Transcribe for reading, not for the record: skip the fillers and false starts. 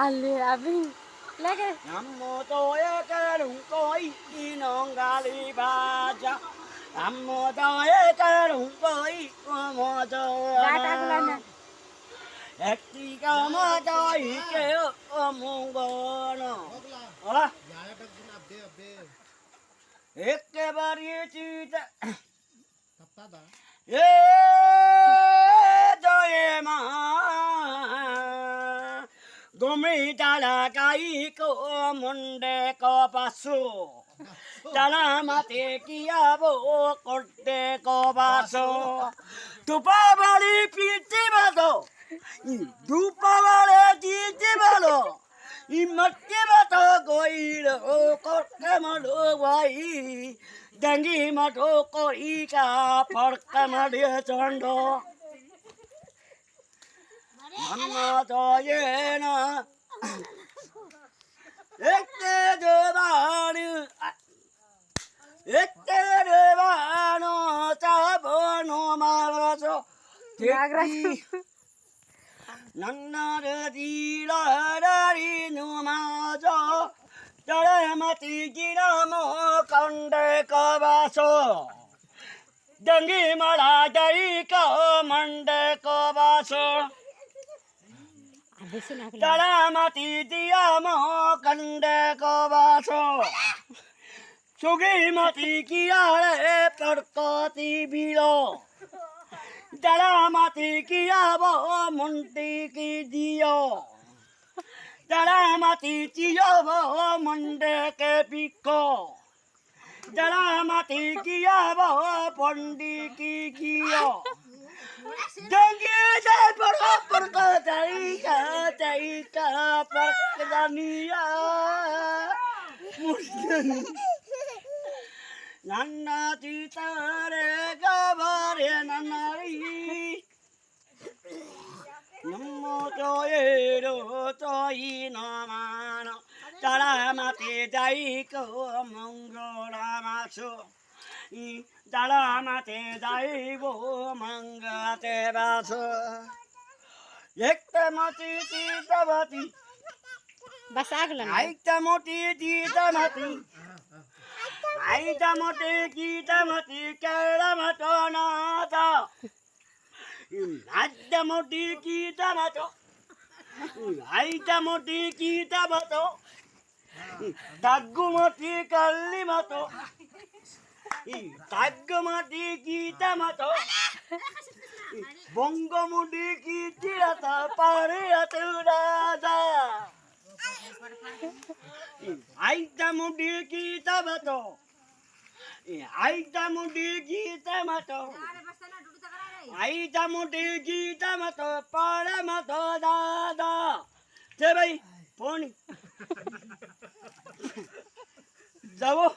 Ali abin lagi. Namo toya karung koi inong gali baja. Namo toya karung koi namo Data toya. gulana. Ekti kama toy keo amungono. Ola. Ek बार ये चीज ये जो ये माँ गुमी डाला काई को मुंडे को पासो डाला माते किया वो कोटे को पासो तुपा वाली पीती बातो तुपा वाले जीती बातो मट्टी बातो कोई लो कोटे मलो भाई डंगी मठो कोई का फर्क मड़े चंडो मन्ना तो ये ना एक देवानो चाबनो मारसो नन्ना रे दीला री नुमाजो तड़े मती गिरा मो कंडे कबासो डंगी मड़ा दई को मंडे को बासो तड़ा मती दिया मो कंडे को बासो सुगी मती किया रे पड़कोती बिलो तड़ा मती किया वो मुंडी की दियो जरा माती चियो वो मुंडे के पिको जरा माती किया वो पंडी की कियो डंगी जाए पर को चाई का पर जानिया नन्ना जीता रे गबारे नन्नारी नमो तोयेरो तोई नमानो तारा माते जाई को मंगोरा मासो तारा माते जाई वो मंगते बासो एक मोटी जीतमती बस आगला आईत मोटी जीतमती आईत मोटी जीतमती केला मतो नाता आईत मोटी जीतमतो आईत मोटी जीतमतो तग्गुमती कल्ली मतो तग्गुमती जीतमतो बंगमुटी जीतता पारे अतुरादा आईत मोटी जीतमतो आईत मोटी जीतमतो आईता मोठी गीता मतो पाळ मतो दादा ते बाई फोन जाऊ